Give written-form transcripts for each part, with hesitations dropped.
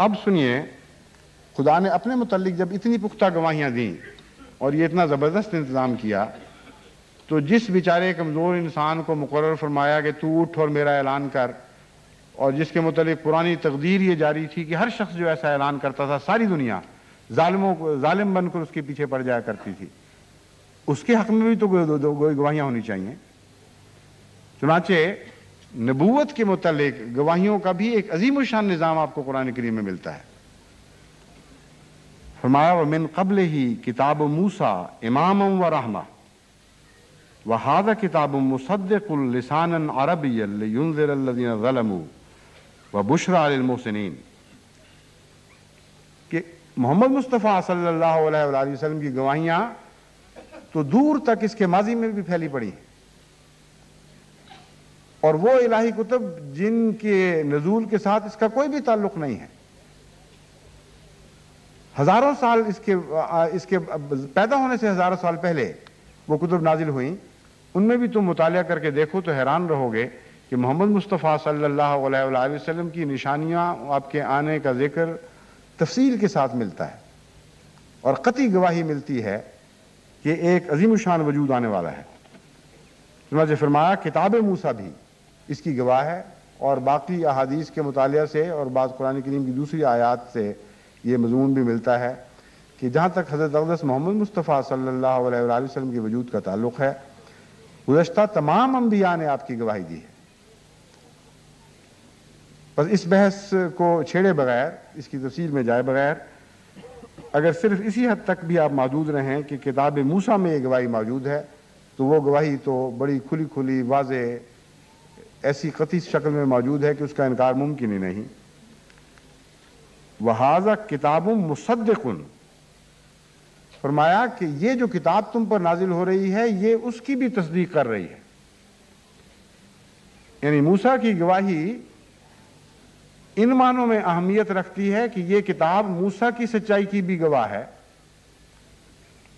اب سنیے، خدا نے اپنے متعلق جب اتنی پختہ گواہیاں دیں اور یہ اتنا زبردست انتظام کیا، تو جس بیچارے کمزور انسان کو مقرر فرمایا کہ تو اٹھ اور میرا اعلان کر، اور جس کے متعلق پرانی تقدیر یہ جاری تھی کہ ہر شخص جو ایسا اعلان کرتا تھا ساری دنیا ظالم بن کر اس کے پیچھے پڑ جایا کرتی تھی، اس کے حق میں بھی تو گواہیاں ہونی چاہیے۔ چنانچہ نبوت کے متعلق گواہیوں کا بھی ایک عظیم الشان نظام آپ کو قرآن کریم میں ملتا ہے۔ فرمایا وَمِن قَبْلِهِ كِتَابُ مُوسَىٰ إِمَامًا وَرَحْمَةً وَهَٰذَا كِتَابٌ مُصَدِّقٌ لِسَانًا عَرَبِيًّا لِيُنذِرَ الَّذِينَ ظَلَمُوا وَبُشْرَىٰ لِلْمُحْسِنِينَ، کہ محمد مصطفیٰ صلی اللہ علیہ وآلہ وسلم کی گواہیاں تو دور تک اس کے ماضی میں بھی پھیلی پڑی ہیں، اور وہ الہی کتب جن کے نزول کے ساتھ اس کا کوئی بھی تعلق نہیں ہے، ہزاروں سال اس کے پیدا ہونے سے ہزاروں سال پہلے وہ کتب نازل ہوئیں، ان میں بھی تم مطالعہ کر کے دیکھو تو حیران رہو گے کہ محمد مصطفیٰ صلی اللہ علیہ وآلہ وسلم کی نشانیاں، آپ کے آنے کا ذکر تفصیل کے ساتھ ملتا ہے، اور قطعی گواہی ملتی ہے کہ ایک عظیم الشان وجود آنے والا ہے۔ چنانچہ فرمایا کتاب موسیٰ بھی اس کی گواہ ہے، اور باقی احادیث کے مطالعہ سے اور بعض قرآن کریم کی دوسری آیات سے یہ مضمون بھی ملتا ہے کہ جہاں تک حضرت اقدس محمد مصطفیٰ صلی اللہ علیہ وآلہ وسلم کے وجود کا تعلق ہے، گزشتہ تمام انبیاء نے آپ کی گواہی دی ہے۔ بس اس بحث کو چھیڑے بغیر، اس کی تفصیل میں جائے بغیر، اگر صرف اسی حد تک بھی آپ محدود رہیں کہ کتاب موسیٰ میں یہ گواہی موجود ہے، تو وہ گواہی تو بڑی کھلی کھلی واضح ایسی قطعی شکل میں موجود ہے کہ اس کا انکار ممکن ہی نہیں۔ وَهَٰذَا كِتَابٌ مُصَدِّقٌ، فرمایا کہ یہ جو کتاب تم پر نازل ہو رہی ہے یہ اس کی بھی تصدیق کر رہی ہے، یعنی موسیٰ کی گواہی ان معنوں میں اہمیت رکھتی ہے کہ یہ کتاب موسیٰ کی سچائی کی بھی گواہ ہے،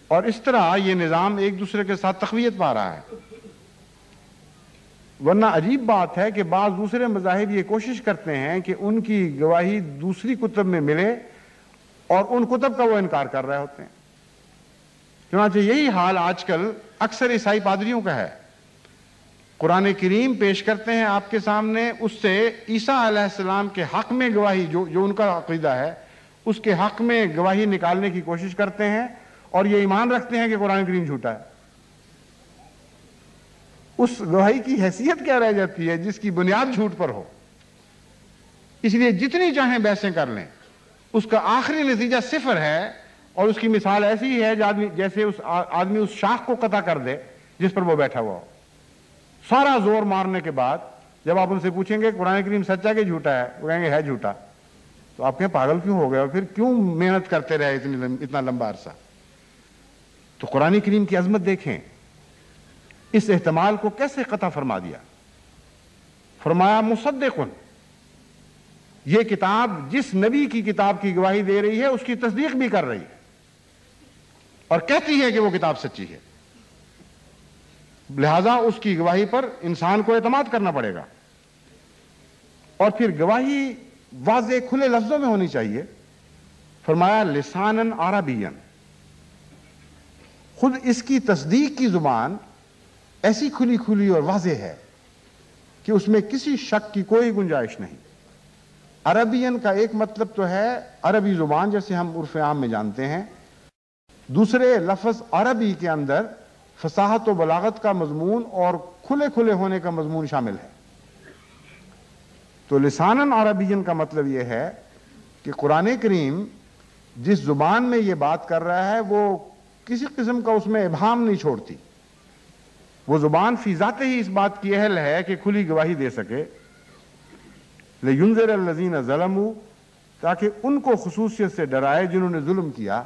اور اس طرح یہ نظام ایک دوسرے کے ساتھ تقویت پا رہا ہے۔ ورنہ عجیب بات ہے کہ بعض دوسرے مذاہب یہ کوشش کرتے ہیں کہ ان کی گواہی دوسری کتب میں ملے اور ان کتب کا وہ انکار کر رہے ہوتے ہیں۔ چنانچہ یہی حال آج کل اکثر عیسائی پادریوں کا ہے، قرآن کریم پیش کرتے ہیں آپ کے سامنے، اس سے عیسیٰ علیہ السلام کے حق میں گواہی جو ان کا عقیدہ ہے اس کے حق میں گواہی نکالنے کی کوشش کرتے ہیں، اور یہ ایمان رکھتے ہیں کہ قرآن کریم جھوٹا ہے۔ اس گواہی کی حیثیت کیا رہ جاتی ہے جس کی بنیاد جھوٹ پر ہو؟ اس لیے جتنی چاہیں بحثیں کر لیں، اس کا آخری نتیجہ صفر ہے، اور اس کی مثال ایسی ہے جیسے اس آدمی اس شاخ کو قطع کر دے جس پر وہ بیٹھا ہوا ہو۔ سارا زور مارنے کے بعد جب آپ ان سے پوچھیں گے قرآن کریم سچا کہ جھوٹا ہے، وہ کہیں گے ہے جھوٹا، تو آپ کہیں پاگل کیوں ہو گئے اور پھر کیوں محنت کرتے رہے اتنا لمبا عرصہ؟ تو قرآن کریم کی عظمت دیکھیں، اس احتمال کو کیسے قطع فرما دیا۔ فرمایا مصدقن، یہ کتاب جس نبی کی کتاب کی گواہی دے رہی ہے اس کی تصدیق بھی کر رہی ہے، اور کہتی ہے کہ وہ کتاب سچی ہے، لہذا اس کی گواہی پر انسان کو اعتماد کرنا پڑے گا، اور پھر گواہی واضح کھلے لفظوں میں ہونی چاہیے۔ فرمایا لسانن عربین، خود اس کی تصدیق کی زبان ایسی کھلی کھلی اور واضح ہے کہ اس میں کسی شک کی کوئی گنجائش نہیں۔ عربین کا ایک مطلب تو ہے عربی زبان جیسے ہم عرف عام میں جانتے ہیں، دوسرے لفظ عربی کے اندر فصاحت و بلاغت کا مضمون اور کھلے کھلے ہونے کا مضمون شامل ہے۔ تو لسانن عربین کا مطلب یہ ہے کہ قرآن کریم جس زبان میں یہ بات کر رہا ہے وہ کسی قسم کا اس میں ابہام نہیں چھوڑتی، وہ زبان فی ذات ہی اس بات کی اہل ہے کہ کھلی گواہی دے سکے۔ لِيُنذِرَ الَّذِينَ ظَلَمُوا، تاکہ ان کو خصوصیت سے ڈرائے جنہوں نے ظلم کیا۔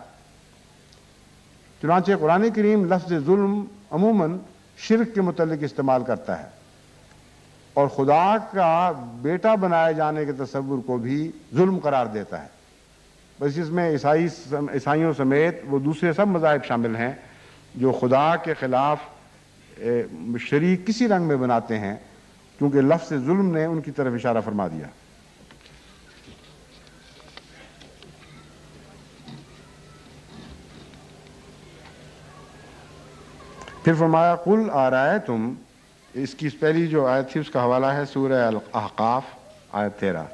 چنانچہ قرآن کریم لفظ ظلم عموماً شرک کے متعلق استعمال کرتا ہے، اور خدا کا بیٹا بنائے جانے کے تصور کو بھی ظلم قرار دیتا ہے۔ بس اس میں عیسائیوں سمیت وہ دوسرے سب مذاہب شامل ہیں جو خدا کے خلاف شریک کسی رنگ میں بناتے ہیں، کیونکہ لفظ ظلم نے ان کی طرف اشارہ فرما دیا۔ پھر فرمایا قل آرأیتم، اس کی پہلی جو آیت تھی اس کا حوالہ ہے سورہ الاحقاف آیت 13.